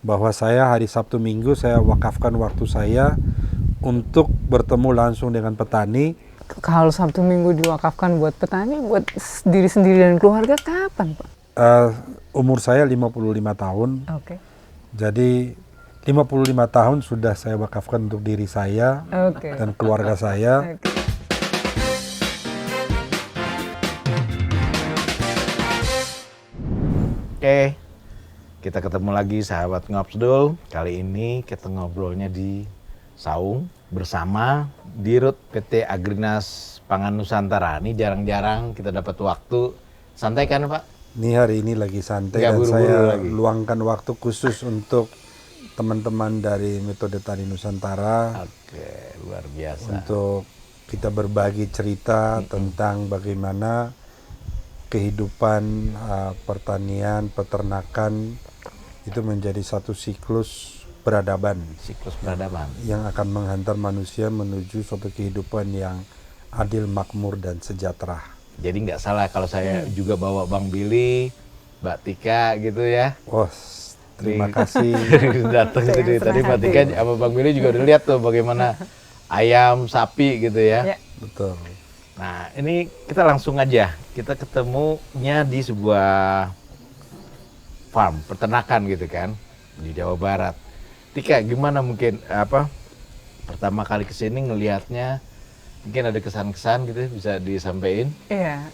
bahwa saya hari Sabtu Minggu saya wakafkan waktu saya untuk bertemu langsung dengan petani. Kalau Sabtu Minggu diwakafkan buat petani, buat diri sendiri dan keluarga kapan, Pak? Umur saya 55 tahun. Oke. Jadi 55 tahun sudah saya wakafkan untuk diri saya dan keluarga saya. Oke. Oke, kita ketemu lagi sahabat Ngobsdul. Kali ini kita ngobrolnya di Saung bersama Dirut PT Agrinas Pangan Nusantara. Ini jarang-jarang kita dapat waktu. Santai kan, Pak? Ini hari ini lagi santai Nggak dan buru-buru saya lagi. luangkan waktu khusus untuk teman-teman dari Metode Tani Nusantara Oke, luar biasa. untuk kita berbagi cerita tentang bagaimana kehidupan pertanian, peternakan itu menjadi satu siklus peradaban Siklus peradaban. yang akan menghantar manusia menuju suatu kehidupan yang adil, makmur, dan sejahtera. Jadi nggak salah kalau saya juga bawa Bang Billy, Mbak Tika gitu ya. Oh, terima kasih. Datang Saya tadi yang senang Mbak hati. Tika sama Bang Billy juga udah lihat tuh bagaimana ayam, sapi gitu ya. Ya. Betul. Nah, ini kita langsung aja. Kita ketemunya di sebuah farm, peternakan gitu kan, di Jawa Barat. Tika, gimana mungkin pertama kali kesini ngelihatnya, mungkin ada kesan-kesan gitu bisa disampaikan? Iya,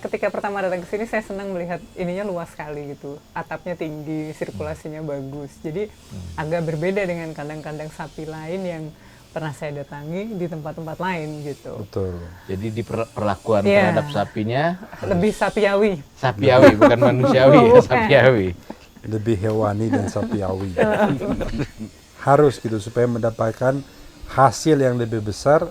ketika pertama datang ke sini saya senang melihat ininya luas sekali gitu, atapnya tinggi, sirkulasinya bagus. Jadi agak berbeda dengan kandang-kandang sapi lain yang pernah saya datangi di tempat-tempat lain gitu. Betul. Jadi di perlakuan Iya. terhadap sapinya, Lebih sapiawi. sapiawi bukan manusiawi ya, Bukan. sapiawi. Lebih hewani dan sapiawi. Harus gitu supaya mendapatkan hasil yang lebih besar.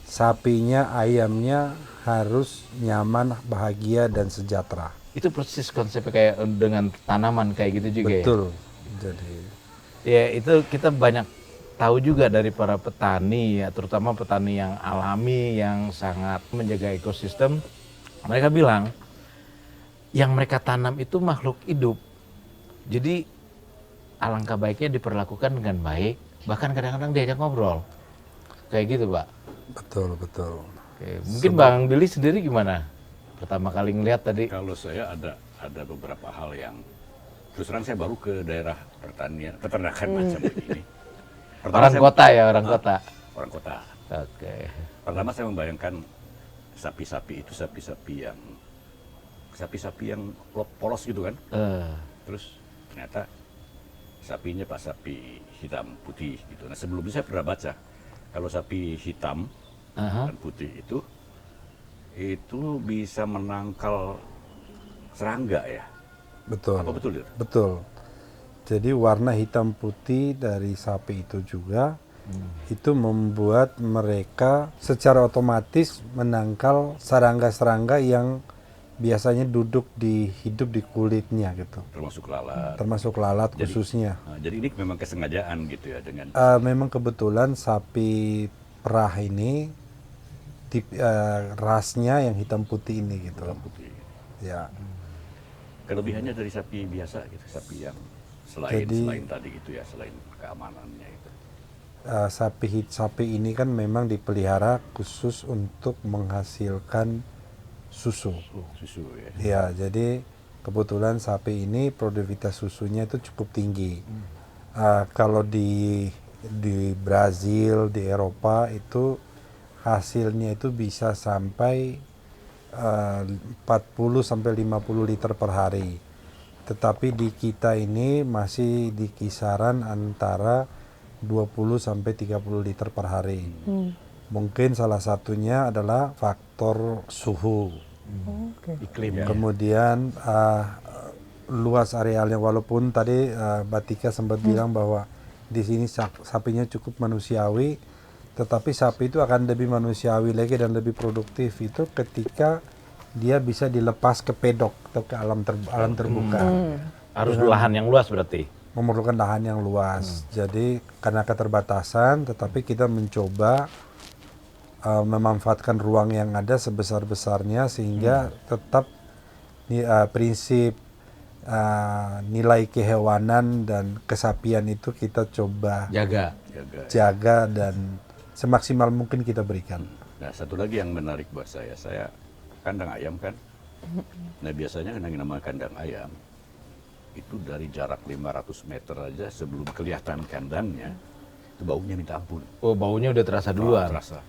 Sapinya, ayamnya harus nyaman, bahagia, dan sejahtera. Itu persis konsepnya kayak dengan tanaman kayak gitu juga ya? Betul. Jadi Ya itu kita banyak tahu juga dari para petani ya, terutama petani yang alami yang sangat menjaga ekosistem. Mereka bilang yang mereka tanam itu makhluk hidup. Jadi alangkah baiknya diperlakukan dengan baik, bahkan kadang-kadang diajak ngobrol. Kayak gitu, Pak. betul. Oke, mungkin Bang Billy sendiri gimana? Pertama kali ngelihat tadi. Kalau saya ada beberapa hal yang terus terang saya baru ke daerah pertanian peternakan macam ini. Orang kota ya, orang kota. Orang kota. Oke. Pertama saya membayangkan sapi-sapi itu sapi-sapi yang polos gitu kan. Terus ternyata sapinya pak sapi hitam putih gitu. Nah sebelumnya saya pernah baca kalau sapi hitam dan putih itu bisa menangkal serangga ya. Betul. Apa betul itu? Betul. Jadi warna hitam putih dari sapi itu juga itu membuat mereka secara otomatis menangkal serangga-serangga yang biasanya hidup di kulitnya gitu. Termasuk lalat. Termasuk lalat khususnya. Nah, jadi ini memang kesengajaan gitu ya dengan Memang kebetulan sapi perah ini rasnya yang hitam putih ini gitu. hitam putih. Ya. Kelebihannya dari sapi biasa gitu, sapi yang selain tadi gitu ya, selain keamanannya itu. Sapi ini kan memang dipelihara khusus untuk menghasilkan susu. Susu ya. Ya, jadi kebetulan sapi ini produktivitas susunya itu cukup tinggi. Kalau di Brazil, di Eropa itu hasilnya itu bisa sampai 40 sampai 50 liter per hari. Tetapi di kita ini masih di kisaran antara 20 sampai 30 liter per hari. Mungkin salah satunya adalah faktor suhu. Iklim ya. Kemudian luas arealnya, walaupun tadi Mbak Tika sempat bilang bahwa di sini sapinya cukup manusiawi, tetapi sapi itu akan lebih manusiawi lagi dan lebih produktif itu ketika dia bisa dilepas ke pedok atau ke alam terbuka. Harus lahan yang luas berarti. Memerlukan lahan yang luas. Jadi karena keterbatasan, tetapi kita mencoba memanfaatkan ruang yang ada sebesar-besarnya sehingga tetap prinsip nilai kehewanan dan kesapian itu kita coba Jaga. jaga dan semaksimal mungkin kita berikan. Nah, satu lagi yang menarik buat saya kandang ayam kan. Nah, biasanya yang nama kandang ayam itu dari jarak 500 meter aja sebelum kelihatan kandangnya, itu baunya minta ampun. Oh, baunya udah terasa duluan. Terasa.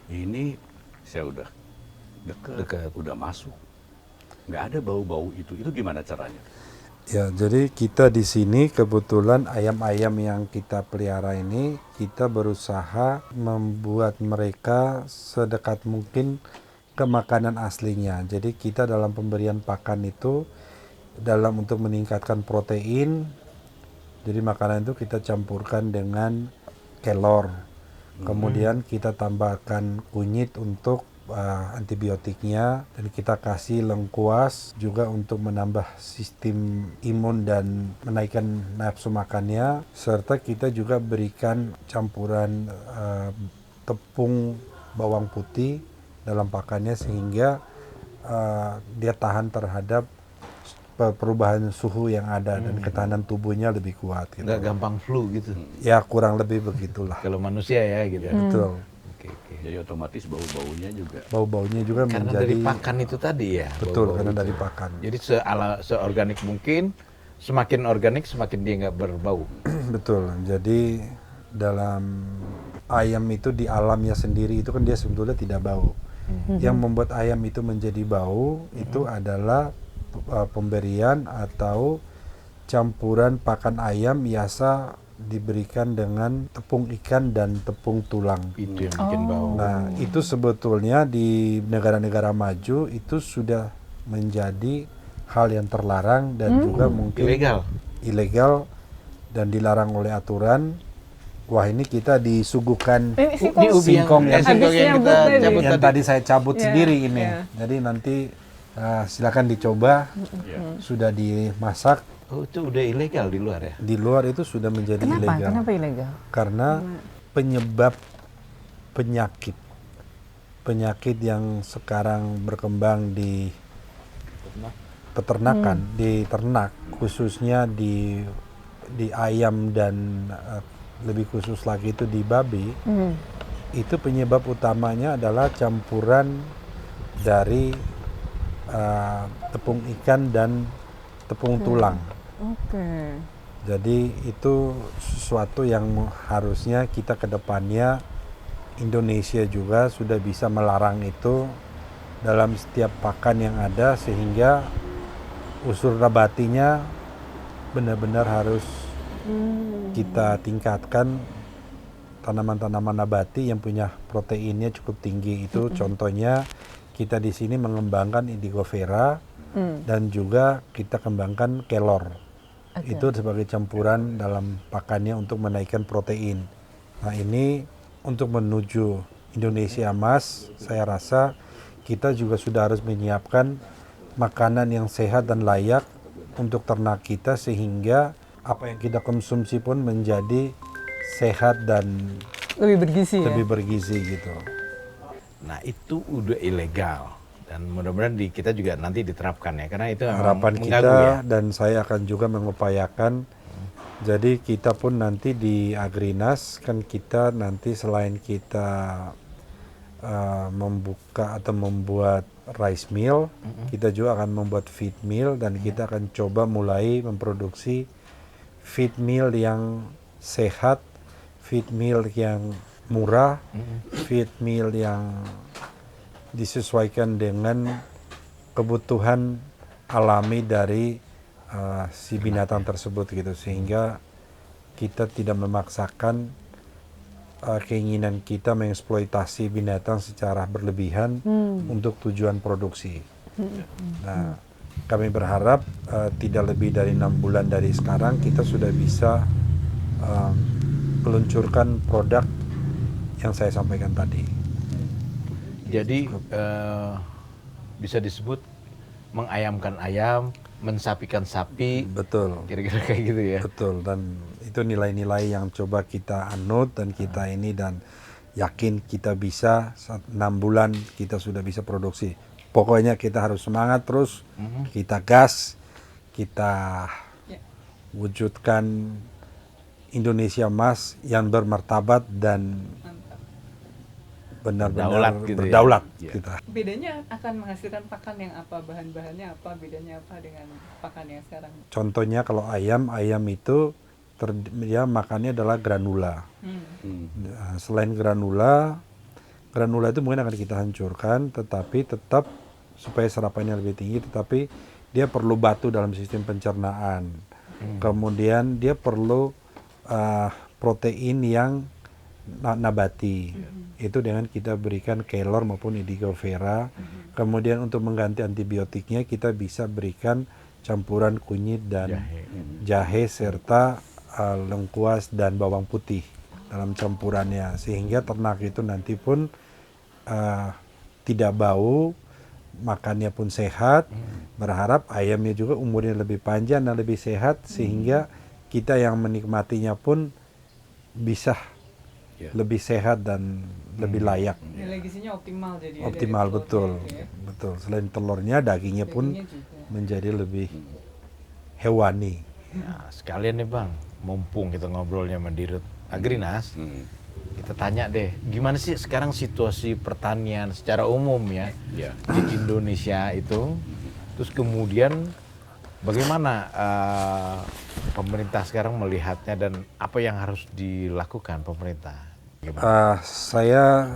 Ini saya udah dekat, udah masuk. Nggak ada bau-bau itu. Itu gimana caranya? Ya, jadi kita di sini kebetulan ayam-ayam yang kita pelihara ini kita berusaha membuat mereka sedekat mungkin ke makanan aslinya. Jadi kita dalam pemberian pakan itu dalam untuk meningkatkan protein. Jadi makanan itu kita campurkan dengan kelor. Kemudian kita tambahkan kunyit untuk antibiotiknya, dan kita kasih lengkuas juga untuk menambah sistem imun dan menaikkan nafsu makannya, serta kita juga berikan campuran tepung bawang putih dalam pakannya sehingga dia tahan terhadap perubahan suhu yang ada dan ketahanan tubuhnya lebih kuat gitu. Nggak gampang flu gitu. Ya kurang lebih begitulah. Kalau manusia ya gitu. Betul. Oke. Jadi otomatis bau-baunya juga. Bau-baunya juga Karena menjadi dari pakan itu tadi ya. betul bau-bau karena itu. dari pakan. Jadi seorganik mungkin, semakin organik semakin dia nggak berbau. Betul. Jadi dalam ayam itu di alamnya sendiri itu kan dia sebetulnya tidak bau. Yang membuat ayam itu menjadi bau itu adalah pemberian atau campuran pakan ayam biasa diberikan dengan tepung ikan dan tepung tulang. Itu yang bikin bau. Nah, itu sebetulnya di negara-negara maju itu sudah menjadi hal yang terlarang dan juga mungkin ilegal dan dilarang oleh aturan. Wah, ini kita disuguhkan Ini singkong yang kita cabut yang tadi saya cabut Yeah, sendiri ini. yeah. Jadi nanti silakan dicoba. Sudah dimasak. Oh, itu udah ilegal di luar ya? Di luar itu sudah menjadi ilegal. Kenapa ilegal? Karena penyebab penyakit yang sekarang berkembang di peternakan, di ternak, khususnya di ayam dan lebih khusus lagi itu di babi, itu penyebab utamanya adalah campuran dari tepung ikan dan tepung tulang. Oke. Jadi itu sesuatu yang harusnya kita ke depannya Indonesia juga sudah bisa melarang itu dalam setiap pakan yang ada sehingga unsur nabatinya benar-benar harus kita tingkatkan. Tanaman-tanaman nabati yang punya proteinnya cukup tinggi itu contohnya kita di sini mengembangkan indigo vera dan juga kita kembangkan kelor. Itu sebagai campuran dalam pakannya untuk menaikkan protein. Nah, ini untuk menuju Indonesia Emas, saya rasa kita juga sudah harus menyiapkan makanan yang sehat dan layak untuk ternak kita sehingga apa yang kita konsumsi pun menjadi sehat dan Lebih bergizi ya? lebih bergizi gitu. Nah, itu udah ilegal. Dan mudah-mudahan kita juga nanti diterapkan ya, karena itu Harapan mengganggu kita ya. dan saya akan juga mengupayakan. Jadi kita pun nanti di Agrinas kan kita nanti selain kita membuka atau membuat rice mill, kita juga akan membuat feed mill dan kita akan coba mulai memproduksi feed mill yang sehat, feed mill yang murah, feed mill yang disesuaikan dengan kebutuhan alami dari si binatang tersebut gitu, sehingga kita tidak memaksakan keinginan kita mengeksploitasi binatang secara berlebihan untuk tujuan produksi. Nah, kami berharap tidak lebih dari 6 bulan dari sekarang kita sudah bisa meluncurkan produk yang saya sampaikan tadi. Jadi bisa disebut mengayamkan ayam, mensapikan sapi. Betul. Kira-kira kayak gitu ya. Betul, dan itu nilai-nilai yang coba kita anut dan kita ini dan yakin kita bisa 6 bulan kita sudah bisa produksi. Pokoknya kita harus semangat terus, kita gas, kita Ya. wujudkan Indonesia Emas yang bermartabat dan Mantap. benar-benar Berdaulat gitu ya. berdaulat Ya. kita. Bedanya akan menghasilkan pakan yang apa, bahan-bahannya apa, bedanya apa dengan pakan yang sekarang? Contohnya kalau ayam itu dia makannya adalah granula. Nah, selain granula itu mungkin akan kita hancurkan, tetapi tetap supaya serapannya lebih tinggi, tetapi dia perlu batu dalam sistem pencernaan. Kemudian dia perlu protein yang nabati. Itu dengan kita berikan kelor maupun indigo vera. Kemudian untuk mengganti antibiotiknya kita bisa berikan campuran kunyit dan jahe serta lengkuas dan bawang putih dalam campurannya, sehingga ternak itu nanti pun tidak bau, makannya pun sehat. Berharap ayamnya juga umurnya lebih panjang dan lebih sehat, sehingga kita yang menikmatinya pun bisa lebih sehat dan lebih layak. Legisinya optimal jadi. ya, Optimal, dari betul, telurnya gitu ya. betul. Selain telurnya, dagingnya pun Dagingnya juga. menjadi lebih hewani. Nah, sekalian nih Bang, mumpung kita ngobrolnya sama Dirut Agrinas, kita tanya deh, gimana sih sekarang situasi pertanian secara umum ya di Indonesia itu? Terus kemudian bagaimana pemerintah sekarang melihatnya dan apa yang harus dilakukan pemerintah? Saya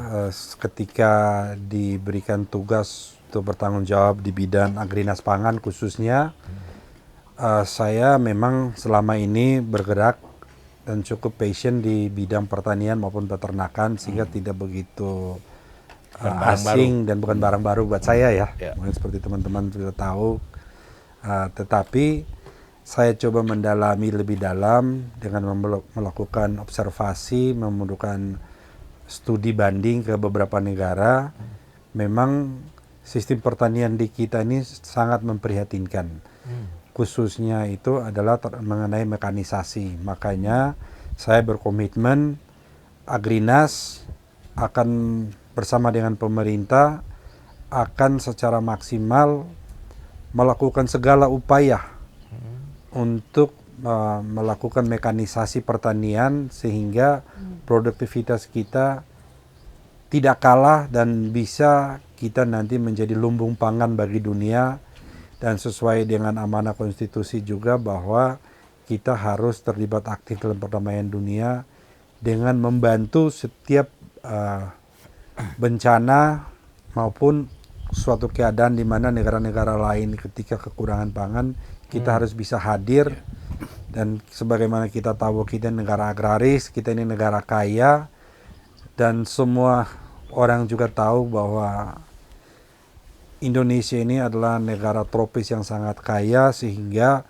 ketika diberikan tugas untuk bertanggung jawab di bidang Agrinas Pangan khususnya, saya memang selama ini bergerak dan cukup passion di bidang pertanian maupun peternakan, sehingga tidak begitu asing dan bukan barang baru buat saya ya. Mungkin seperti teman-teman sudah tahu, tetapi saya coba mendalami lebih dalam dengan melakukan observasi, memerlukan studi banding ke beberapa negara. Memang sistem pertanian di kita ini sangat memprihatinkan. Khususnya itu adalah mengenai mekanisasi. Makanya saya berkomitmen Agrinas akan bersama dengan pemerintah akan secara maksimal melakukan segala upaya untuk melakukan mekanisasi pertanian sehingga produktivitas kita tidak kalah dan bisa kita nanti menjadi lumbung pangan bagi dunia. Dan sesuai dengan amanah konstitusi juga bahwa kita harus terlibat aktif dalam perdamaian dunia dengan membantu setiap bencana maupun suatu keadaan di mana negara-negara lain ketika kekurangan pangan, kita harus bisa hadir. Dan sebagaimana kita tahu, kita negara agraris, kita ini negara kaya, dan semua orang juga tahu bahwa Indonesia ini adalah negara tropis yang sangat kaya, sehingga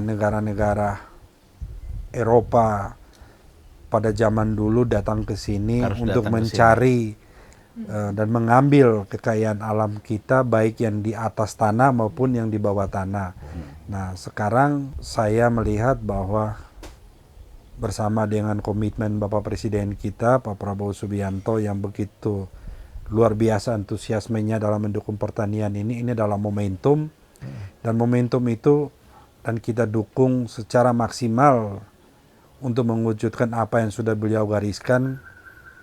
negara-negara Eropa pada zaman dulu datang ke sini untuk mencari dan mengambil kekayaan alam kita, baik yang di atas tanah maupun yang di bawah tanah. Nah, sekarang saya melihat bahwa bersama dengan komitmen Bapak Presiden kita, Pak Prabowo Subianto, yang begitu luar biasa antusiasmenya dalam mendukung pertanian ini adalah momentum. Dan momentum itu dan kita dukung secara maksimal untuk mewujudkan apa yang sudah beliau gariskan,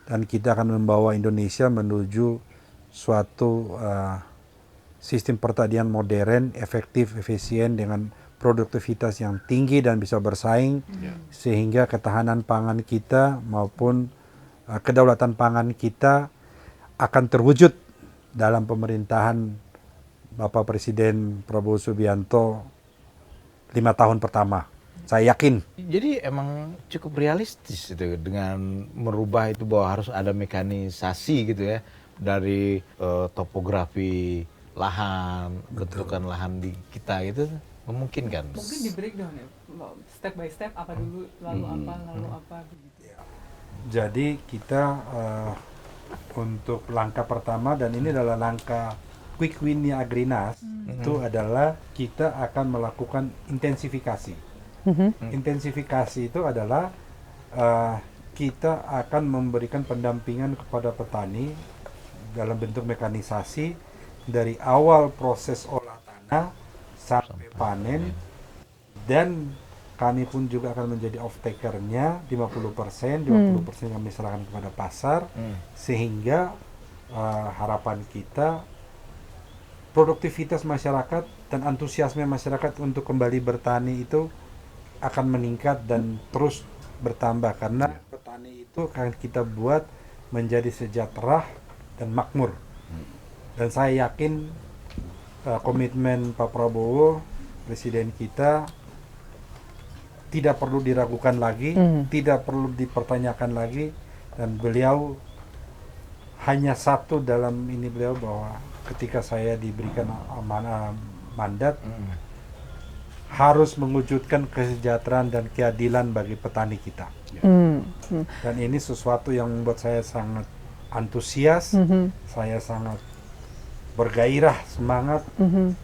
dan kita akan membawa Indonesia menuju suatu sistem pertanian modern, efektif, efisien, dengan produktivitas yang tinggi dan bisa bersaing, sehingga ketahanan pangan kita maupun kedaulatan pangan kita akan terwujud dalam pemerintahan Bapak Presiden Prabowo Subianto 5 tahun pertama. Saya yakin. Jadi emang cukup realistis itu dengan merubah itu bahwa harus ada mekanisasi gitu ya, dari topografi lahan, bentukan lahan di kita gitu, memungkinkan. Mungkin di breakdown ya, step by step, apa dulu, lalu apa begitu. Jadi kita untuk langkah pertama, dan ini adalah langkah quick win-nya Agrinas, itu adalah kita akan melakukan intensifikasi. Intensifikasi itu adalah kita akan memberikan pendampingan kepada petani dalam bentuk mekanisasi dari awal proses olah tanah sampai panen, dan kami pun juga akan menjadi off-taker-nya 50%, 20% kami serahkan kepada pasar, sehingga harapan kita produktivitas masyarakat dan antusiasme masyarakat untuk kembali bertani itu akan meningkat dan terus bertambah, karena petani itu akan kita buat menjadi sejahtera dan makmur. Dan saya yakin komitmen Pak Prabowo, Presiden kita, tidak perlu diragukan lagi, tidak perlu dipertanyakan lagi, dan beliau hanya satu dalam ini beliau, bahwa ketika saya diberikan mandat harus mewujudkan kesejahteraan dan keadilan bagi petani kita. Dan ini sesuatu yang membuat saya sangat antusias, saya sangat bergairah, semangat,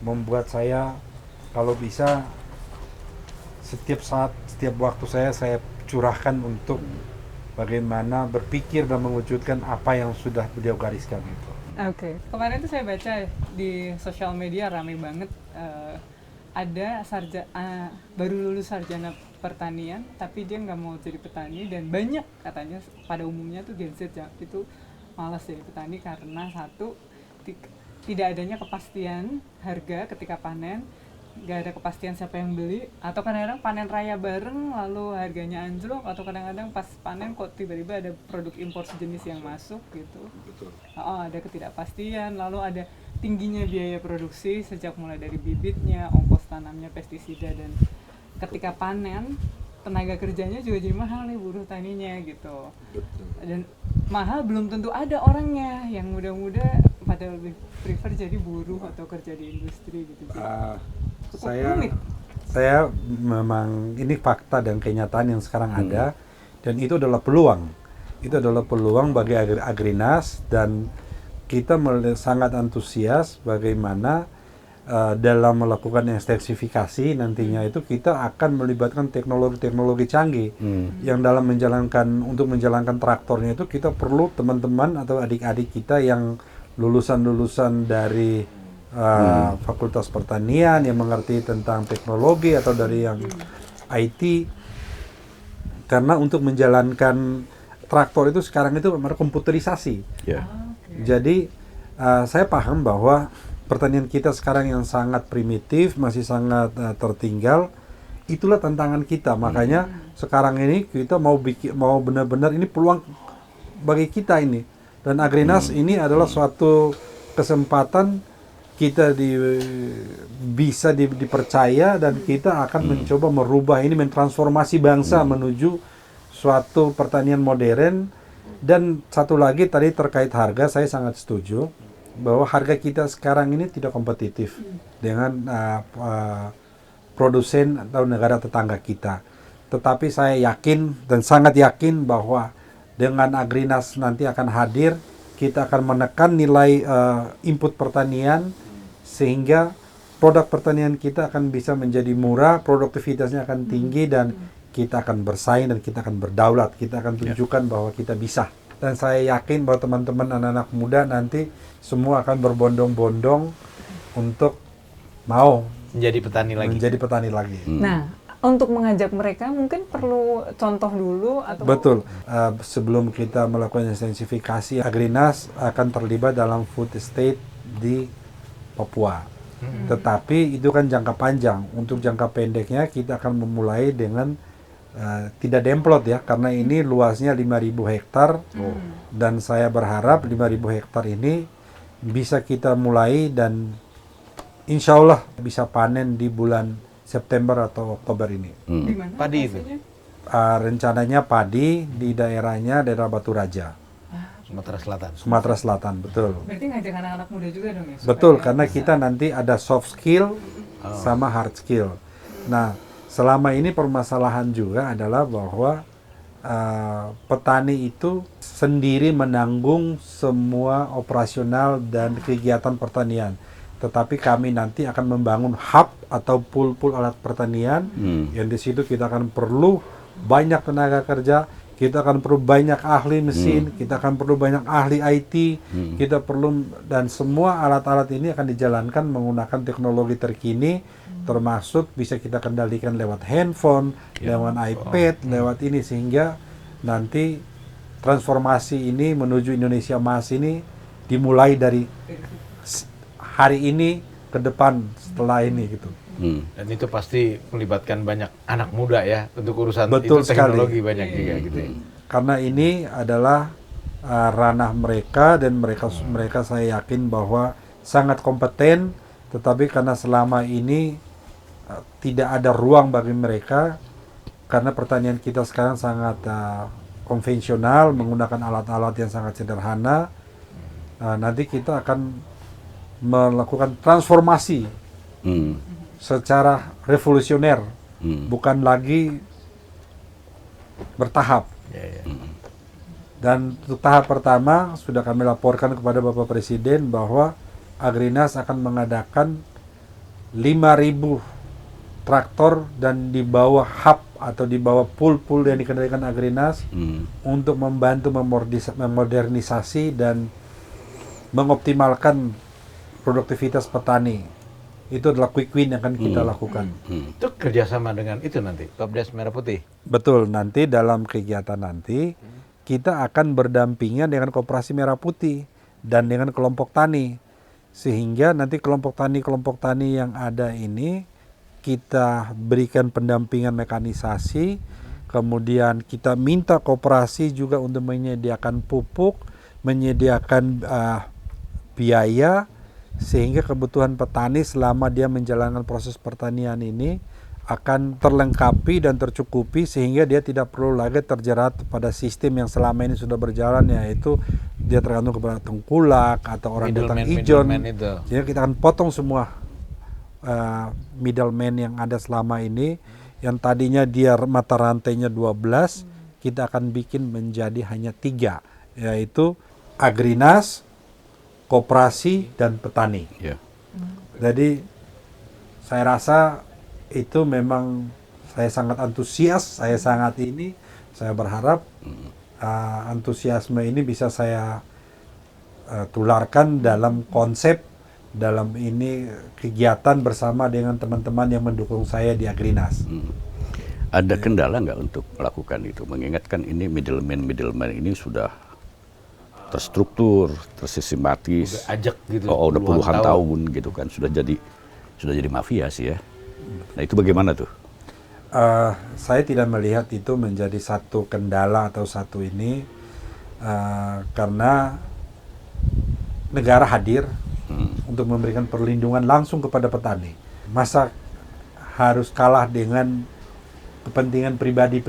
membuat saya kalau bisa setiap saat, setiap waktu saya curahkan untuk bagaimana berpikir dan mewujudkan apa yang sudah beliau gariskan itu. Oke. Kemarin tuh saya baca di sosial media rame banget, ada baru lulus sarjana pertanian tapi dia nggak mau jadi petani, dan banyak katanya pada umumnya tuh Gen Z itu malas jadi petani karena satu, tidak adanya kepastian harga ketika panen, nggak ada kepastian siapa yang beli, atau kadang-kadang panen raya bareng lalu harganya anjlok, atau kadang-kadang pas panen kok tiba-tiba ada produk impor sejenis yang masuk gitu. Betul. Ada ketidakpastian, lalu ada tingginya biaya produksi sejak mulai dari bibitnya, ongkos tanamnya, pestisida, dan ketika panen tenaga kerjanya juga jadi mahal nih, buruh taninya gitu. Betul. Dan mahal belum tentu ada orangnya, yang muda-muda pada lebih prefer jadi buruh atau kerja di industri gitu. Saya memang ini fakta dan kenyataan yang sekarang ada, dan itu adalah peluang. Itu adalah peluang bagi Agrinas, dan kita sangat antusias bagaimana dalam melakukan ekstensifikasi nantinya itu kita akan melibatkan teknologi-teknologi canggih yang dalam untuk menjalankan traktornya itu kita perlu teman-teman atau adik-adik kita yang lulusan dari Fakultas Pertanian yang mengerti tentang teknologi atau dari yang IT, karena untuk menjalankan traktor itu sekarang itu komputerisasi. Jadi saya paham bahwa pertanian kita sekarang yang sangat primitif, masih sangat tertinggal, itulah tantangan kita. Makanya sekarang ini kita mau benar-benar ini peluang bagi kita ini, dan Agrinas ini adalah suatu kesempatan kita bisa dipercaya, dan kita akan mencoba merubah ini, mentransformasi bangsa menuju suatu pertanian modern. Dan satu lagi tadi terkait harga, saya sangat setuju bahwa harga kita sekarang ini tidak kompetitif dengan produsen atau negara tetangga kita. Tetapi saya yakin dan sangat yakin bahwa dengan Agrinas nanti akan hadir, kita akan menekan nilai input pertanian, sehingga produk pertanian kita akan bisa menjadi murah, produktivitasnya akan tinggi, dan kita akan bersaing dan kita akan berdaulat. Kita akan tunjukkan bahwa kita bisa. Dan saya yakin bahwa teman-teman anak-anak muda nanti semua akan berbondong-bondong untuk mau menjadi petani lagi. Nah, untuk mengajak mereka mungkin perlu contoh dulu atau Betul. Sebelum kita melakukan ekstensifikasi, Agrinas akan terlibat dalam food estate di Papua. Tetapi itu kan jangka panjang. Untuk jangka pendeknya kita akan memulai dengan tidak demplot ya, karena ini luasnya 5.000 hektar. Dan saya berharap 5.000 hektar ini bisa kita mulai dan insya Allah bisa panen di bulan September atau Oktober ini. di mana? Padi itu? Rencananya padi di daerah Batu Raja. Sumatera Selatan, betul. Berarti ngajak anak-anak muda juga dong ya? Betul, karena kita nanti ada soft skill sama hard skill. Nah, selama ini permasalahan juga adalah bahwa petani itu sendiri menanggung semua operasional dan kegiatan pertanian. Tetapi kami nanti akan membangun hub atau pool alat pertanian, yang di situ kita akan perlu banyak tenaga kerja kita akan perlu banyak ahli mesin, kita akan perlu banyak ahli IT, kita perlu, dan semua alat-alat ini akan dijalankan menggunakan teknologi terkini, termasuk bisa kita kendalikan lewat handphone, lewat iPad, lewat ini, sehingga nanti transformasi ini menuju Indonesia Emas ini dimulai dari hari ini ke depan setelah ini gitu. Dan itu pasti melibatkan banyak anak muda ya untuk urusan Betul itu teknologi sekali. banyak juga gitu ya. Karena ini adalah ranah mereka, dan mereka saya yakin bahwa sangat kompeten, tetapi karena selama ini tidak ada ruang bagi mereka, karena pertanian kita sekarang sangat konvensional, menggunakan alat-alat yang sangat sederhana. Nanti kita akan melakukan transformasi secara revolusioner, bukan lagi bertahap. Dan untuk tahap pertama sudah kami laporkan kepada Bapak Presiden bahwa Agrinas akan mengadakan 5.000 traktor dan di bawah hub atau di bawah pool yang dikendalikan Agrinas untuk membantu memodernisasi dan mengoptimalkan produktivitas petani. Itu adalah quick win yang akan kita lakukan. Itu kerjasama dengan itu nanti, Kopdes Merah Putih. Betul, nanti dalam kegiatan nanti kita akan berdampingan dengan Koperasi Merah Putih dan dengan kelompok tani. Sehingga nanti kelompok tani yang ada ini kita berikan pendampingan mekanisasi, kemudian kita minta koperasi juga untuk menyediakan pupuk, menyediakan biaya, sehingga kebutuhan petani selama dia menjalankan proses pertanian ini akan terlengkapi dan tercukupi, sehingga dia tidak perlu lagi terjerat pada sistem yang selama ini sudah berjalan, yaitu dia tergantung kepada tengkulak atau orang datang ijon. Jadi kita akan potong semua middleman yang ada selama ini, yang tadinya dia mata rantainya 12, kita akan bikin menjadi hanya 3, yaitu Agrinas, koperasi, dan petani. Jadi saya rasa itu memang saya sangat antusias, saya berharap antusiasme ini bisa saya tularkan dalam konsep, dalam ini kegiatan bersama dengan teman-teman yang mendukung saya di Agrinas. Ada kendala nggak untuk melakukan itu? Mengingatkan ini middleman ini sudah terstruktur, tersistematis, Udah ajak gitu, udah puluhan puluhan tahun gitu kan, sudah jadi mafia sih ya. Nah itu bagaimana tuh? Saya tidak melihat itu menjadi satu kendala atau satu ini, karena negara hadir untuk memberikan perlindungan langsung kepada petani. Masa harus kalah dengan kepentingan pribadi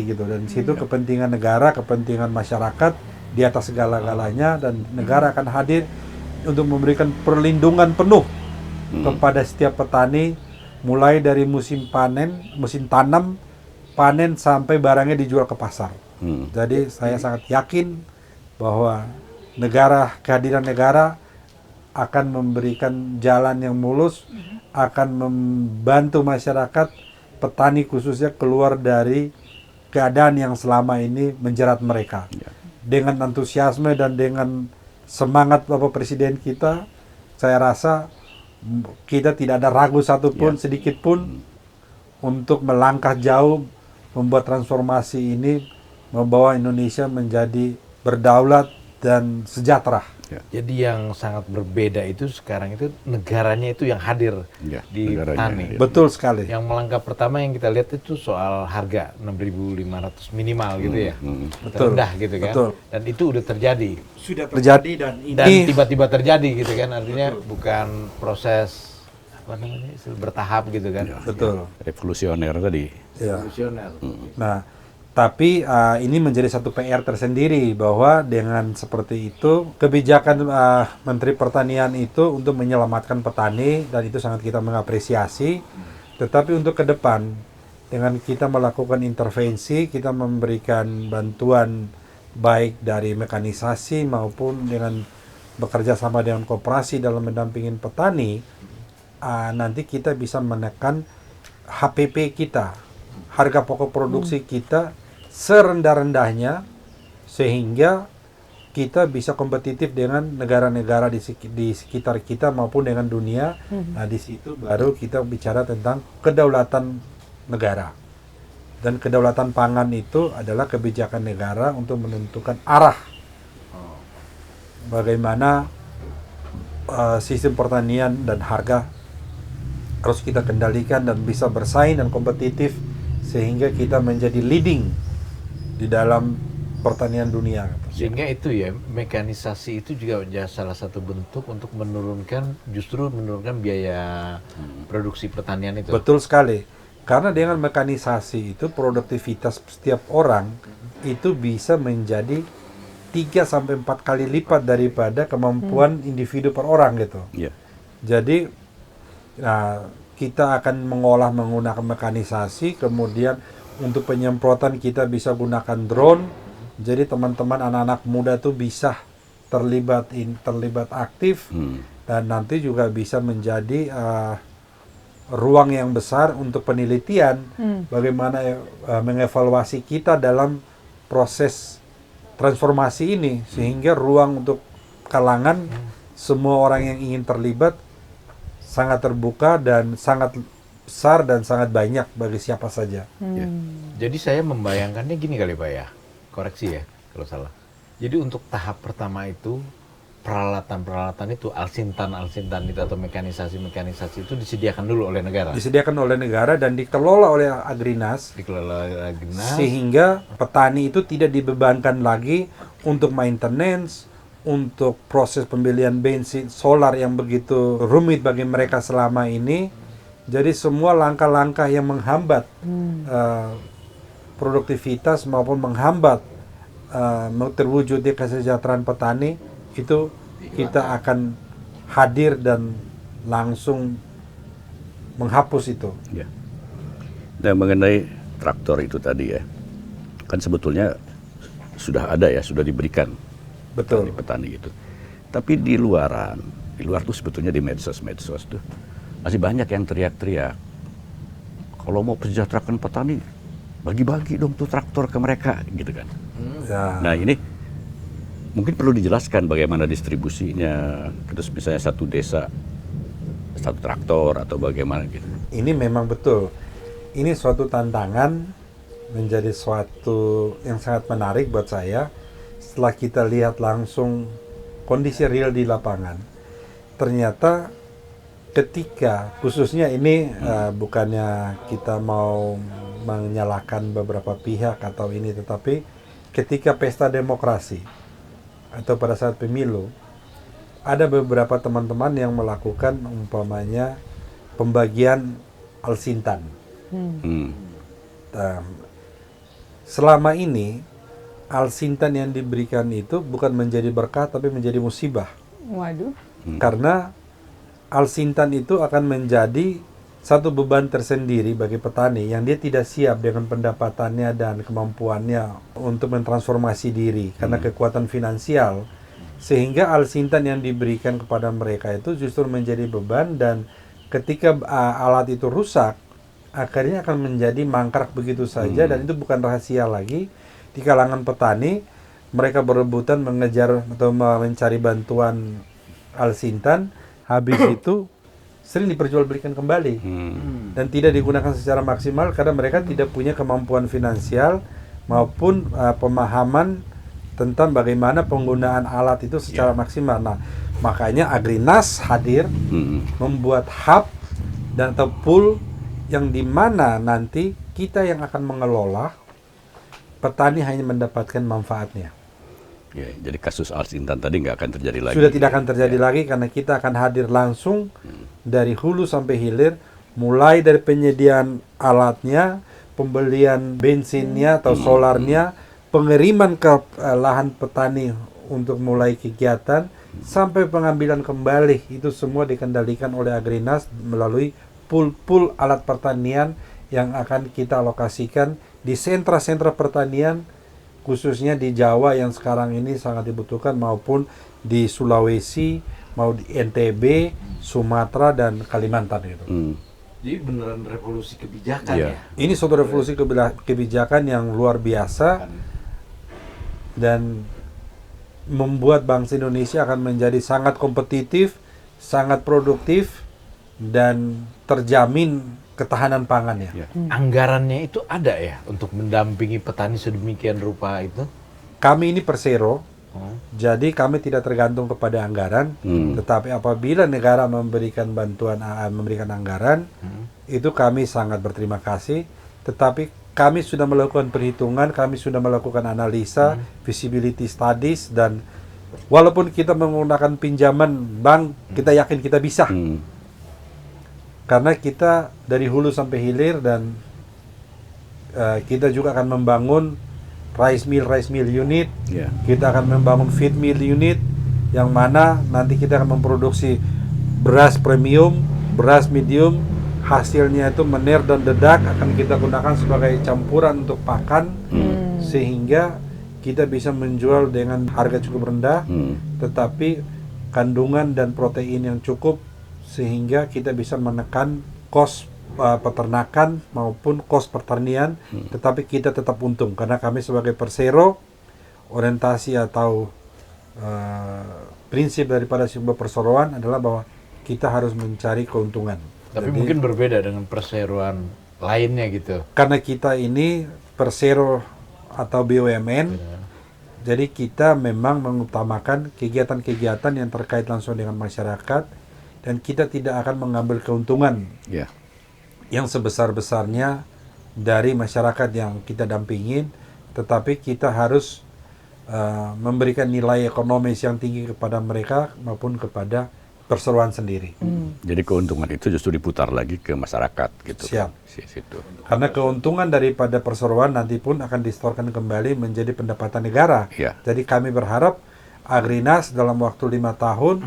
gitu, dan di situ kepentingan negara, kepentingan masyarakat di atas segala-galanya, dan negara akan hadir untuk memberikan perlindungan penuh kepada setiap petani, mulai dari musim tanam, panen, sampai barangnya dijual ke pasar. Jadi saya sangat yakin bahwa kehadiran negara akan memberikan jalan yang mulus, akan membantu masyarakat, petani khususnya, keluar dari keadaan yang selama ini menjerat mereka. Dengan antusiasme dan dengan semangat Bapak Presiden kita, saya rasa kita tidak ada ragu satupun, sedikit pun, untuk melangkah jauh, membuat transformasi ini, membawa Indonesia menjadi berdaulat dan sejahtera. Jadi yang sangat berbeda itu sekarang itu negaranya itu yang hadir di petani. Betul sekali. Yang melangkah pertama yang kita lihat itu soal harga 6.500 minimal gitu ya. Rendah gitu kan. Betul. Dan itu udah terjadi. Sudah terjadi, dan tiba-tiba terjadi gitu kan. Artinya bukan proses bertahap gitu kan. Betul. Revolusioner tadi. Revolusioner. Nah, tapi ini menjadi satu PR tersendiri, bahwa dengan seperti itu kebijakan Menteri Pertanian itu untuk menyelamatkan petani, dan itu sangat kita mengapresiasi. Tetapi untuk ke depan, dengan kita melakukan intervensi, kita memberikan bantuan baik dari mekanisasi maupun dengan bekerja sama dengan koperasi dalam mendampingin petani, nanti kita bisa menekan HPP kita, harga pokok produksi kita, serendah-rendahnya sehingga kita bisa kompetitif dengan negara-negara di sekitar kita maupun dengan dunia. Nah, di situ baru kita bicara tentang kedaulatan negara. Dan kedaulatan pangan itu adalah kebijakan negara untuk menentukan arah bagaimana sistem pertanian dan harga harus kita kendalikan dan bisa bersaing dan kompetitif sehingga kita menjadi leading di dalam pertanian dunia. Sehingga itu ya, mekanisasi itu juga menjadi salah satu bentuk untuk menurunkan biaya produksi pertanian itu. Betul sekali. Karena dengan mekanisasi itu produktivitas setiap orang itu bisa menjadi 3-4 kali lipat daripada kemampuan individu per orang gitu. Iya. Jadi kita akan mengolah menggunakan mekanisasi, kemudian untuk penyemprotan kita bisa gunakan drone. Jadi teman-teman anak-anak muda tuh bisa terlibat aktif dan nanti juga bisa menjadi ruang yang besar untuk penelitian bagaimana mengevaluasi kita dalam proses transformasi ini sehingga ruang untuk kalangan semua orang yang ingin terlibat sangat terbuka dan sangat besar dan sangat banyak bagi siapa saja. Ya. Jadi saya membayangkannya gini kali Pak ya, koreksi ya kalau salah. Jadi untuk tahap pertama itu peralatan itu alsintan itu atau mekanisasi itu disediakan dulu oleh negara. Disediakan oleh negara dan dikelola oleh Agrinas. Sehingga petani itu tidak dibebankan lagi untuk maintenance, untuk proses pembelian bensin solar yang begitu rumit bagi mereka selama ini. Jadi semua langkah-langkah yang menghambat produktivitas maupun menghambat terwujudnya kesejahteraan petani itu kita akan hadir dan langsung menghapus itu. Ya. Dan mengenai traktor itu tadi ya, kan sebetulnya sudah ada ya, sudah diberikan. Betul. Petani gitu. Tapi di luar tuh sebetulnya di medsos tuh masih banyak yang teriak-teriak. Kalau mau sejahterakan petani, bagi-bagi dong tuh traktor ke mereka, gitu kan. Ya. Nah ini mungkin perlu dijelaskan bagaimana distribusinya. Terus misalnya satu desa satu traktor atau bagaimana gitu. Ini memang betul. Ini suatu tantangan, menjadi suatu yang sangat menarik buat saya. Setelah kita lihat langsung kondisi real di lapangan, ternyata ketika khususnya ini bukannya kita mau menyalahkan beberapa pihak atau ini, tetapi ketika pesta demokrasi atau pada saat pemilu, ada beberapa teman-teman yang melakukan umpamanya pembagian alsintan. Selama ini alsintan yang diberikan itu bukan menjadi berkah tapi menjadi musibah. Waduh. Karena alsintan itu akan menjadi satu beban tersendiri bagi petani yang dia tidak siap dengan pendapatannya dan kemampuannya untuk mentransformasi diri karena kekuatan finansial, sehingga alsintan yang diberikan kepada mereka itu justru menjadi beban, dan ketika alat itu rusak akhirnya akan menjadi mangkrak begitu saja. Dan itu bukan rahasia lagi di kalangan petani, mereka berebutan mengejar atau mencari bantuan alsintan, habis itu sering diperjualbelikan kembali dan tidak digunakan secara maksimal karena mereka tidak punya kemampuan finansial maupun pemahaman tentang bagaimana penggunaan alat itu secara maksimal. Nah, makanya Agrinas hadir membuat hub dan atau pool yang dimana nanti kita yang akan mengelola, petani hanya mendapatkan manfaatnya. Ya, jadi kasus alsintan tadi nggak akan terjadi lagi. Sudah tidak akan terjadi lagi karena kita akan hadir langsung dari hulu sampai hilir, mulai dari penyediaan alatnya, pembelian bensinnya atau solarnya, pengiriman ke lahan petani untuk mulai kegiatan, sampai pengambilan kembali. Itu semua dikendalikan oleh Agrinas melalui pool-pool alat pertanian yang akan kita alokasikan di sentra-sentra pertanian, khususnya di Jawa yang sekarang ini sangat dibutuhkan, maupun di Sulawesi, mau di NTB, Sumatera, dan Kalimantan gitu. Jadi beneran revolusi kebijakan Iya. ya. Ini suatu revolusi kebijakan yang luar biasa dan membuat bangsa Indonesia akan menjadi sangat kompetitif, sangat produktif, dan terjamin ketahanan pangan ya. Iya. Anggarannya itu ada ya untuk mendampingi petani sedemikian rupa itu? Kami ini Persero, jadi kami tidak tergantung kepada anggaran, tetapi apabila negara memberikan bantuan, memberikan anggaran, itu kami sangat berterima kasih. Tetapi kami sudah melakukan perhitungan, kami sudah melakukan analisa, feasibility studies, dan walaupun kita menggunakan pinjaman bank, kita yakin kita bisa. Karena kita dari hulu sampai hilir, dan kita juga akan membangun rice mill unit, Iya. kita akan membangun feed mill unit, yang mana nanti kita akan memproduksi beras premium, beras medium, hasilnya itu menir dan dedak akan kita gunakan sebagai campuran untuk pakan, sehingga kita bisa menjual dengan harga cukup rendah, tetapi kandungan dan protein yang cukup, sehingga kita bisa menekan kos peternakan maupun kos pertanian, tetapi kita tetap untung karena kami sebagai Persero, orientasi atau prinsip daripada sebuah perseroan adalah bahwa kita harus mencari keuntungan. Tapi Jadi, mungkin berbeda dengan perseroan lainnya gitu. karena kita ini Persero atau BUMN, jadi kita memang mengutamakan kegiatan-kegiatan yang terkait langsung dengan masyarakat, dan kita tidak akan mengambil keuntungan Iya. yang sebesar-besarnya dari masyarakat yang kita dampingin, tetapi kita harus memberikan nilai ekonomis yang tinggi kepada mereka maupun kepada perseroan sendiri. Jadi keuntungan itu justru diputar lagi ke masyarakat gitu. Siap. Situ. Karena keuntungan daripada perseroan nanti pun akan disetorkan kembali menjadi pendapatan negara. Iya. Jadi kami berharap Agrinas dalam waktu 5 tahun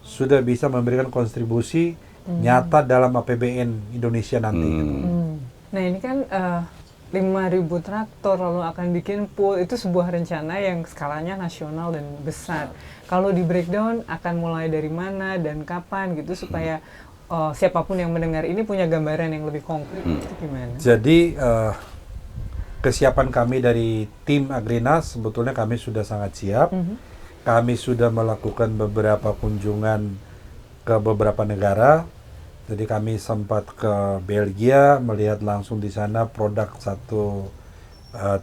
sudah bisa memberikan kontribusi nyata dalam APBN Indonesia nanti. Nah ini kan 5.000 traktor lalu akan bikin pool, itu sebuah rencana yang skalanya nasional dan besar. Kalau di breakdown akan mulai dari mana dan kapan gitu supaya siapapun yang mendengar ini punya gambaran yang lebih konkret, itu gimana? Jadi kesiapan kami dari tim Agrinas sebetulnya kami sudah sangat siap. Kami sudah melakukan beberapa kunjungan ke beberapa negara. Jadi kami sempat ke Belgia melihat langsung di sana produk satu,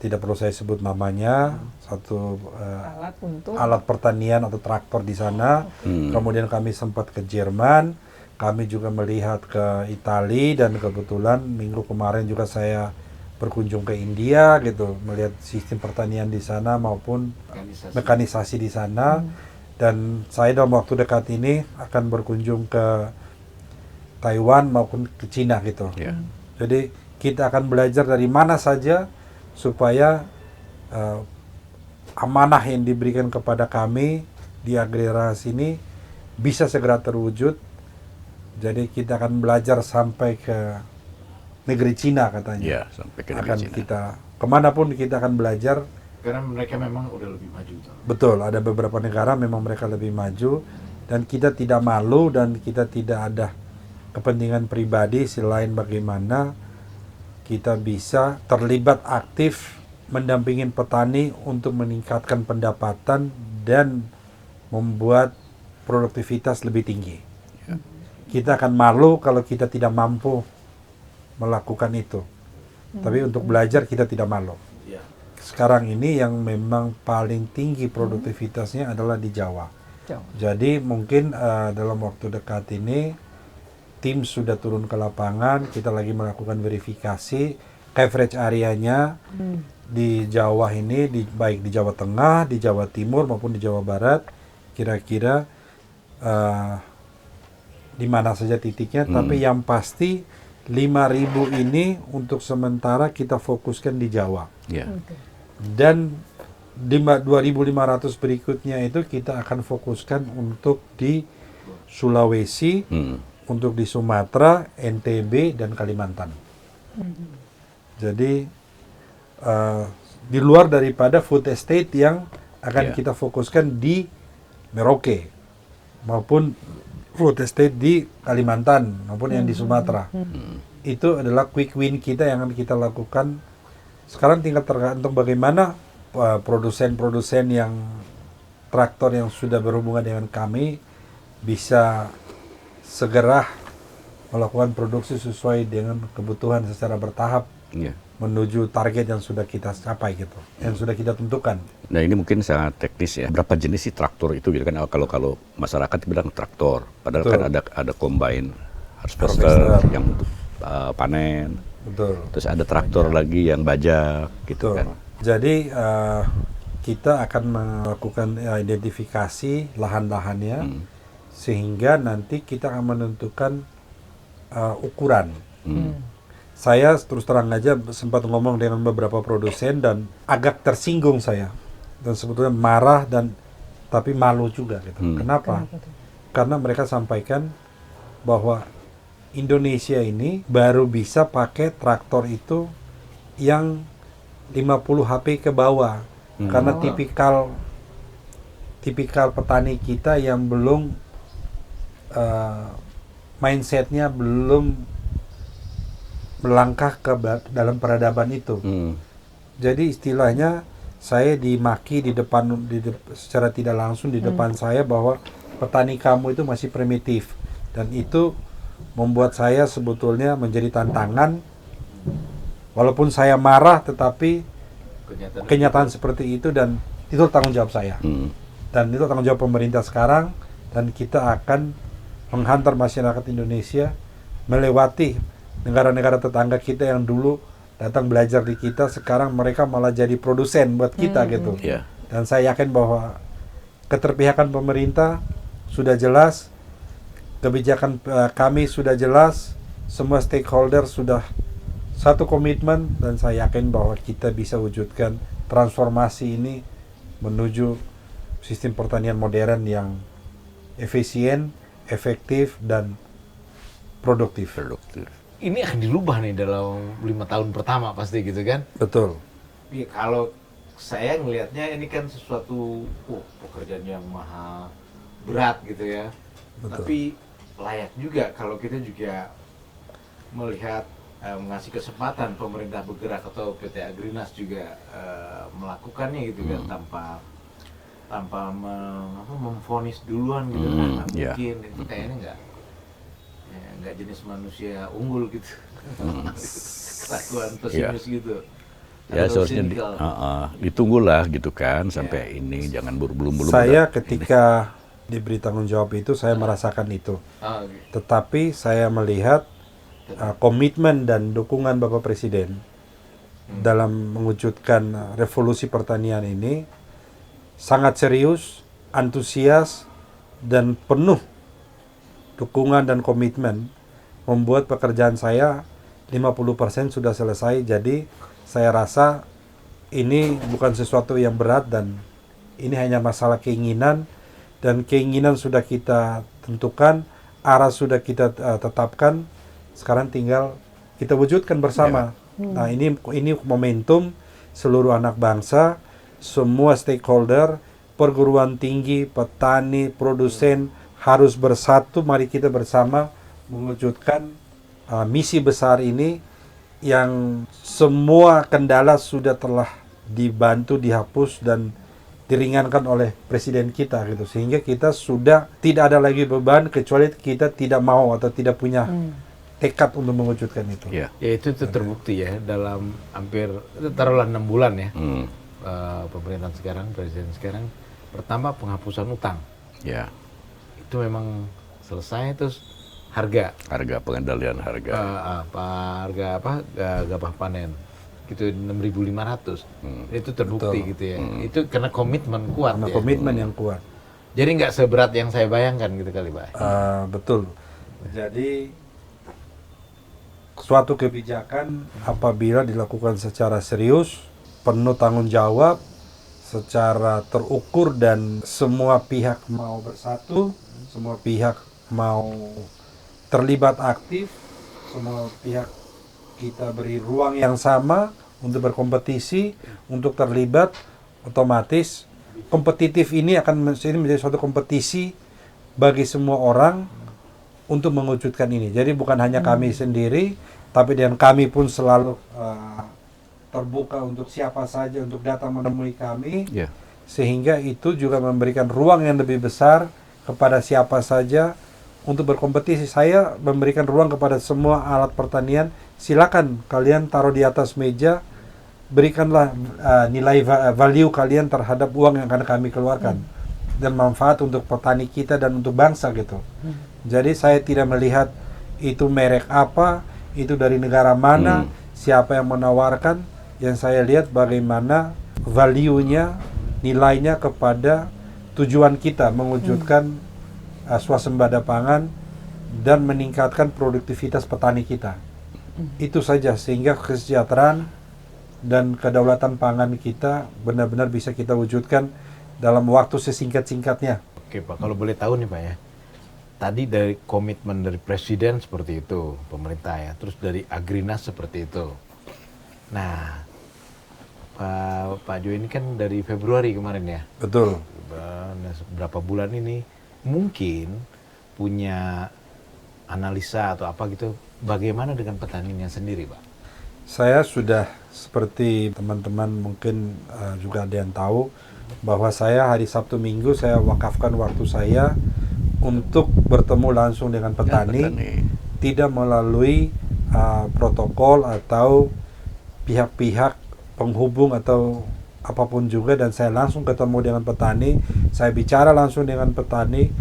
tidak perlu saya sebut namanya, satu Alat untuk alat pertanian atau traktor di sana. Kemudian kami sempat ke Jerman, kami juga melihat ke Italia, dan kebetulan minggu kemarin juga saya berkunjung ke India gitu, melihat sistem pertanian di sana maupun mekanisasi di sana. Dan saya dalam waktu dekat ini akan berkunjung ke Taiwan maupun ke Cina gitu. Iya. Jadi kita akan belajar dari mana saja supaya amanah yang diberikan kepada kami di Agriras ini bisa segera terwujud. Jadi kita akan belajar sampai ke negeri Cina katanya. Iya, sampai ke negeri Akan Cina. kita kemanapun kita akan belajar. Karena mereka memang udah lebih maju tuh. Betul, ada beberapa negara memang mereka lebih maju, dan kita tidak malu dan kita tidak ada kepentingan pribadi selain bagaimana kita bisa terlibat aktif mendampingin petani untuk meningkatkan pendapatan dan membuat produktivitas lebih tinggi. Kita akan malu kalau kita tidak mampu melakukan itu. Tapi untuk belajar kita tidak malu. Sekarang ini yang memang paling tinggi produktivitasnya adalah di Jawa. Jadi mungkin dalam waktu dekat ini tim sudah turun ke lapangan, kita lagi melakukan verifikasi coverage areanya di Jawa ini, baik di Jawa Tengah, di Jawa Timur maupun di Jawa Barat, kira-kira di mana saja titiknya. Tapi yang pasti 5.000 ini untuk sementara kita fokuskan di Jawa. Iya. Dan 2.500 berikutnya itu kita akan fokuskan untuk di Sulawesi, untuk di Sumatera, NTB, dan Kalimantan. Jadi di luar daripada food estate yang akan kita fokuskan di Merauke maupun food estate di Kalimantan maupun yang di Sumatera. itu adalah quick win kita yang akan kita lakukan. Sekarang tinggal tergantung bagaimana produsen-produsen yang traktor yang sudah berhubungan dengan kami bisa segera melakukan produksi sesuai dengan kebutuhan secara bertahap Iya. menuju target yang sudah kita capai gitu, yang sudah kita tentukan. Nah ini mungkin sangat teknis ya. Berapa jenis sih traktor itu gitu kan? Kalau masyarakat bilang traktor, padahal Betul. kan ada combine harvester Harvester. yang untuk panen. Betul. Terus ada traktor lagi yang bajak gitu Betul. kan. Jadi kita akan melakukan identifikasi lahan-lahannya sehingga nanti kita akan menentukan ukuran. Saya terus terang aja sempat ngomong dengan beberapa produsen dan agak tersinggung saya dan sebetulnya marah dan tapi malu juga gitu. Kenapa? Karena mereka sampaikan bahwa Indonesia ini baru bisa pakai traktor itu yang 50 HP ke bawah karena tipikal petani kita yang belum mindsetnya belum melangkah ke dalam peradaban itu. Jadi istilahnya saya dimaki secara tidak langsung di depan saya bahwa petani kamu itu masih primitif dan itu membuat saya sebetulnya menjadi tantangan. Walaupun saya marah, tetapi kenyataan seperti itu dan itu tanggung jawab saya. Dan itu tanggung jawab pemerintah sekarang dan kita akan menghantar masyarakat Indonesia melewati negara-negara tetangga kita yang dulu datang belajar di kita, sekarang mereka malah jadi produsen buat kita gitu. Iya. Dan saya yakin bahwa keterpihakan pemerintah sudah jelas, kebijakan kami sudah jelas, semua stakeholder sudah satu komitmen dan saya yakin bahwa kita bisa wujudkan transformasi ini menuju sistem pertanian modern yang efisien, efektif dan produktif. Ini akan dirubah nih dalam 5 tahun pertama pasti gitu kan? Betul. Ya, kalau saya ngelihatnya ini kan sesuatu pekerjaan yang maha berat gitu ya. Betul. Tapi layak juga kalau kita juga melihat mengasih kesempatan pemerintah bergerak atau PT Agrinas juga melakukannya gitu kan tanpa memvonis duluan gitu kan. Iya. Mungkin itu kayaknya nggak jenis manusia unggul gitu. Kelakuan pesimis gitu. Ya Atau seharusnya cynical. ditunggulah gitu kan sampai ini jangan buru-buru. Saya ketika diberi tanggung jawab itu saya merasakan itu. Gitu. Tetapi saya melihat komitmen dan dukungan Bapak Presiden dalam mewujudkan revolusi pertanian ini sangat serius, antusias, dan penuh dukungan dan komitmen membuat pekerjaan saya 50% sudah selesai. Jadi saya rasa ini bukan sesuatu yang berat dan ini hanya masalah keinginan dan keinginan sudah kita tentukan, arah sudah kita tetapkan. Sekarang tinggal kita wujudkan bersama. Nah, ini momentum seluruh anak bangsa, semua stakeholder, perguruan tinggi, petani, produsen harus bersatu. Mari kita bersama mewujudkan misi besar ini yang semua kendala sudah telah dibantu, dihapus dan diringankan oleh presiden kita gitu. Sehingga kita sudah tidak ada lagi beban kecuali kita tidak mau atau tidak punya tekad untuk mewujudkan itu. Ya. Ya itu terbukti ya dalam hampir taruhlah 6 bulan ya pemerintahan sekarang, presiden sekarang. Pertama penghapusan utang. Ya. Itu memang selesai. Terus harga Pengendalian harga. gabah panen gitu 6.500. Itu terbukti. Betul. Gitu ya. Itu karena komitmen kuat. Karena ya. komitmen yang kuat. Jadi nggak seberat yang saya bayangkan gitu kali Pak. Betul. Jadi suatu kebijakan apabila dilakukan secara serius, penuh tanggung jawab, secara terukur dan semua pihak mau bersatu, semua pihak mau terlibat aktif, semua pihak kita beri ruang yang sama untuk berkompetisi, untuk terlibat, otomatis kompetitif ini akan menjadi suatu kompetisi bagi semua orang untuk mewujudkan ini. Jadi bukan hanya kami sendiri, tapi dengan kami pun selalu terbuka untuk siapa saja untuk datang menemui kami, Ya. sehingga itu juga memberikan ruang yang lebih besar kepada siapa saja untuk berkompetisi. Saya memberikan ruang kepada semua alat pertanian, silakan kalian taruh di atas meja, berikanlah nilai value kalian terhadap uang yang akan kami keluarkan dan manfaat untuk petani kita dan untuk bangsa gitu. Jadi saya tidak melihat itu merek apa, itu dari negara mana, siapa yang menawarkan. Yang saya lihat bagaimana value-nya, nilainya kepada tujuan kita mewujudkan swasembada pangan dan meningkatkan produktivitas petani kita. Itu saja, sehingga kesejahteraan dan kedaulatan pangan kita benar-benar bisa kita wujudkan dalam waktu sesingkat-singkatnya. Oke Pak, kalau boleh tahu nih Pak ya, tadi dari komitmen dari Presiden seperti itu, pemerintah ya, terus dari Agrinas seperti itu. Nah, Pak Jo ini kan dari Februari kemarin ya. Betul. Berapa bulan ini mungkin punya analisa atau apa gitu, bagaimana dengan petaninya sendiri Pak? Saya sudah seperti teman-teman mungkin juga ada yang tahu bahwa saya hari Sabtu Minggu saya wakafkan waktu saya untuk bertemu langsung dengan petani. Tidak melalui protokol atau pihak-pihak penghubung atau apapun juga, dan saya langsung ketemu dengan petani, saya bicara langsung dengan petani,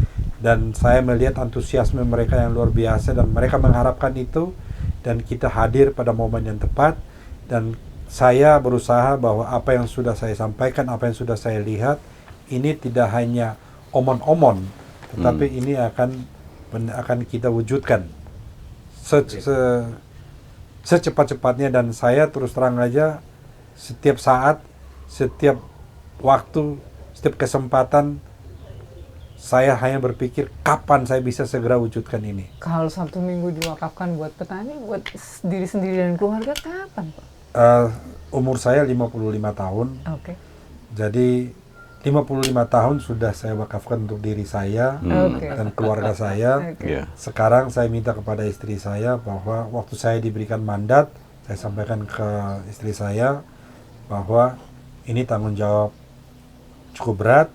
dan saya melihat antusiasme mereka yang luar biasa dan mereka mengharapkan itu, dan kita hadir pada momen yang tepat. Dan saya berusaha bahwa apa yang sudah saya sampaikan, apa yang sudah saya lihat, ini tidak hanya omon-omon, tetapi ini akan kita wujudkan secepat-cepatnya. Dan saya terus terang aja, setiap saat, setiap waktu, setiap kesempatan, saya hanya berpikir kapan saya bisa segera wujudkan ini. Kalau Sabtu Minggu diwakafkan buat petani, buat diri sendiri dan keluarga, kapan Pak? Umur saya 55 tahun. Oke. Jadi 55 tahun sudah saya wakafkan untuk diri saya dan keluarga saya. Okay. Sekarang saya minta kepada istri saya bahwa waktu saya diberikan mandat, saya sampaikan ke istri saya bahwa ini tanggung jawab cukup berat,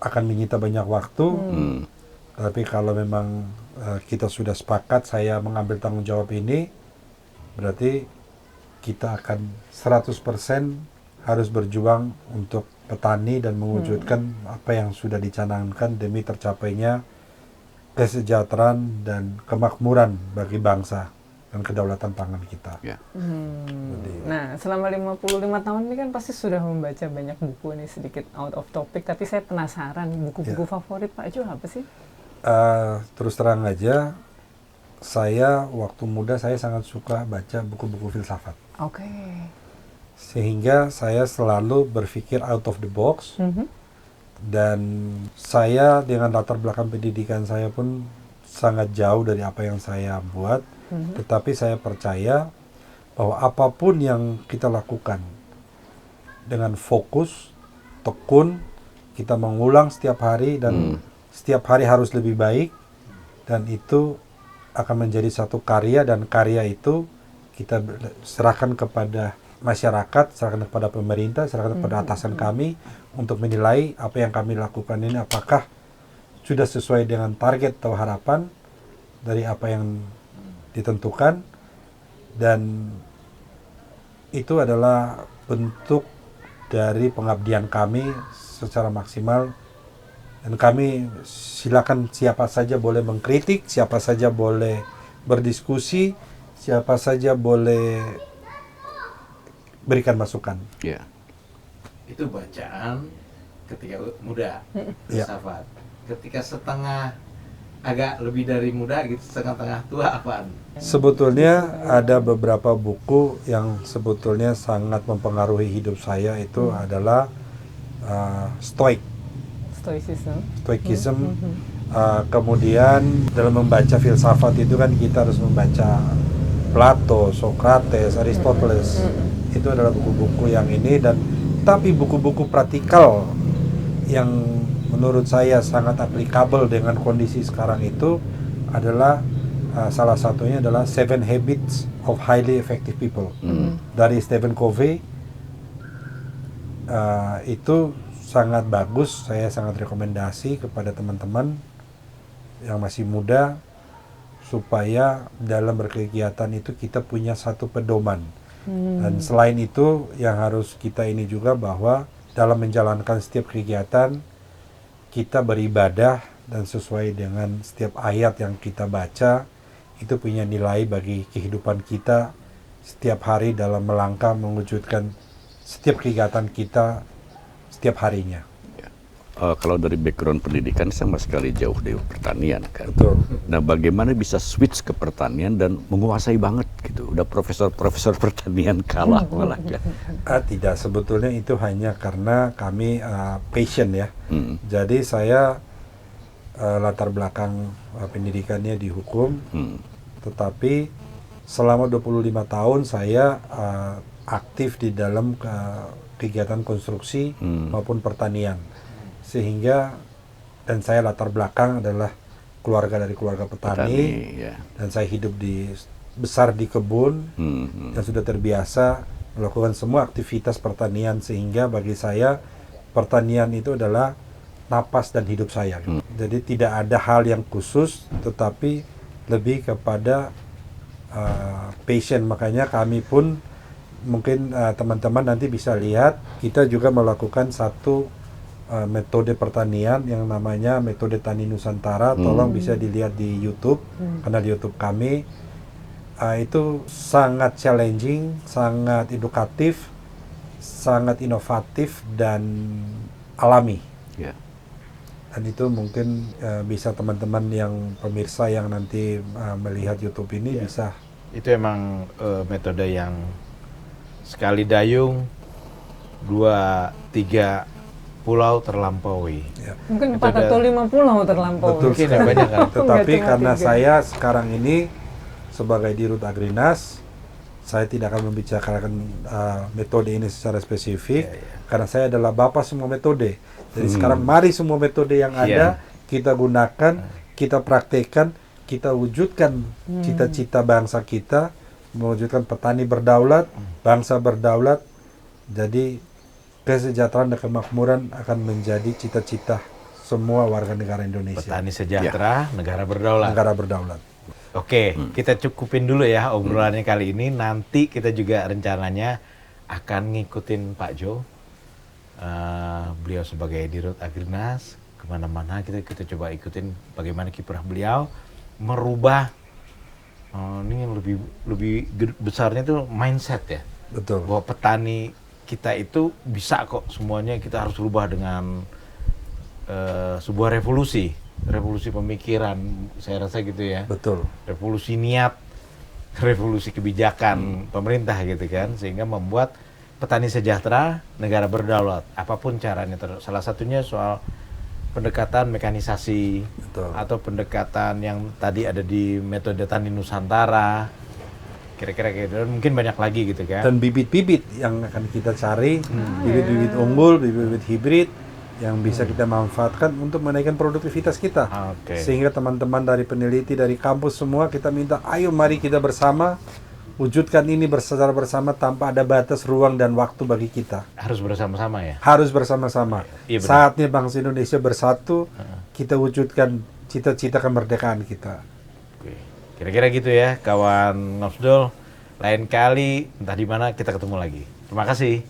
akan menyita banyak waktu, tapi kalau memang kita sudah sepakat saya mengambil tanggung jawab ini, berarti kita akan 100% harus berjuang untuk petani dan mewujudkan apa yang sudah dicanangkan demi tercapainya kesejahteraan dan kemakmuran bagi bangsa dan kedaulatan pangan kita. Ya. Nah, selama 55 tahun ini kan pasti sudah membaca banyak buku nih, sedikit out of topic, tapi saya penasaran, buku-buku favorit Pak Jo apa sih? Terus terang aja, saya waktu muda saya sangat suka baca buku-buku filsafat. Oke. Sehingga saya selalu berpikir out of the box. Dan saya dengan latar belakang pendidikan saya pun sangat jauh dari apa yang saya buat. Tetapi saya percaya bahwa apapun yang kita lakukan dengan fokus, tekun, kita mengulang setiap hari dan setiap hari harus lebih baik, dan itu akan menjadi satu karya, dan karya itu kita serahkan kepada masyarakat, serahkan kepada pemerintah, serahkan kepada atasan kami untuk menilai apa yang kami lakukan ini apakah sudah sesuai dengan target atau harapan dari apa yang ditentukan, dan itu adalah bentuk dari pengabdian kami secara maksimal. Dan kami silakan siapa saja boleh mengkritik, siapa saja boleh berdiskusi, siapa saja boleh berikan masukan. Ya. Itu bacaan ketika muda, Ya. filsafat. Ketika setengah agak lebih dari muda gitu, setengah-tengah tua apaan? Sebetulnya ada beberapa buku yang sebetulnya sangat mempengaruhi hidup saya, itu adalah Stoicism. Kemudian dalam membaca filsafat itu kan kita harus membaca Plato, Socrates, Aristoteles. Itu adalah buku-buku yang ini, dan tapi buku-buku praktikal yang menurut saya sangat applicable dengan kondisi sekarang itu adalah salah satunya adalah Seven Habits of Highly Effective People dari Stephen Covey. Itu sangat bagus, saya sangat rekomendasi kepada teman-teman yang masih muda supaya dalam berkegiatan itu kita punya satu pedoman. Dan selain itu yang harus kita ini juga bahwa dalam menjalankan setiap kegiatan kita beribadah dan sesuai dengan setiap ayat yang kita baca itu punya nilai bagi kehidupan kita setiap hari dalam melangkah mewujudkan setiap kegiatan kita setiap harinya. Kalau dari background pendidikan sama sekali jauh dari pertanian kan. Betul. Nah, bagaimana bisa switch ke pertanian dan menguasai banget gitu? Udah profesor pertanian kalah malah kan. Tidak, sebetulnya itu hanya karena kami passion ya. Jadi saya latar belakang pendidikannya di hukum, tetapi selama 25 tahun saya aktif di dalam kegiatan konstruksi maupun pertanian. Sehingga, dan saya latar belakang adalah keluarga dari keluarga petani ya. Dan saya hidup besar di kebun dan sudah terbiasa melakukan semua aktivitas pertanian, sehingga bagi saya pertanian itu adalah napas dan hidup saya. Jadi tidak ada hal yang khusus, tetapi lebih kepada passion. Makanya kami pun mungkin teman-teman nanti bisa lihat, kita juga melakukan satu metode pertanian yang namanya metode Tani Nusantara. Tolong bisa dilihat di YouTube, kanal YouTube kami. Itu sangat challenging, sangat edukatif, sangat inovatif dan alami. Yeah. Dan itu mungkin bisa teman-teman yang pemirsa yang nanti melihat YouTube ini bisa. Itu emang metode yang sekali dayung 2-3 pulau terlampaui. Ya. Mungkin 4 atau 5 pulau terlampaui. Betul Mungkin ya sekali. banyak kan. Tetapi Nggak cuma karena 3. saya sekarang ini sebagai Dirut Agrinas, saya tidak akan membicarakan metode ini secara spesifik, karena saya adalah bapak semua metode. Jadi sekarang mari semua metode yang ada kita gunakan, kita praktekkan, kita wujudkan cita-cita bangsa kita, mewujudkan petani berdaulat, bangsa berdaulat. Jadi kesejahteraan dan kemakmuran akan menjadi cita-cita semua warga negara Indonesia. Petani sejahtera, negara berdaulat. Negara berdaulat. Oke, kita cukupin dulu ya obrolannya kali ini. Nanti kita juga rencananya akan ngikutin Pak Jo. Beliau sebagai Dirut Agrinas, kemana-mana kita coba ikutin bagaimana kiprah beliau merubah ini lebih besarnya itu mindset ya. Betul. Bahwa petani kita itu bisa kok semuanya, kita harus rubah dengan sebuah revolusi pemikiran, saya rasa gitu ya. Betul. Revolusi niat, revolusi kebijakan pemerintah gitu kan, sehingga membuat petani sejahtera, negara berdaulat. Apapun caranya, salah satunya soal pendekatan mekanisasi. Betul. Atau pendekatan yang tadi ada di metode Tani Nusantara. Kira-kira gitu, dan mungkin banyak lagi gitu kan. Dan bibit-bibit yang akan kita cari, bibit-bibit unggul, bibit-bibit hibrid yang bisa kita manfaatkan untuk menaikkan produktivitas kita. Oke. Sehingga teman-teman dari peneliti, dari kampus semua kita minta, ayo mari kita bersama wujudkan ini secara bersama tanpa ada batas ruang dan waktu bagi kita. Harus bersama-sama ya? Harus bersama-sama. Iya, benar. Saatnya bangsa Indonesia bersatu, kita wujudkan cita-cita kemerdekaan kita. Oke. Kira-kira gitu ya, kawan Ngosdol. Lain kali, entah di mana kita ketemu lagi. Terima kasih.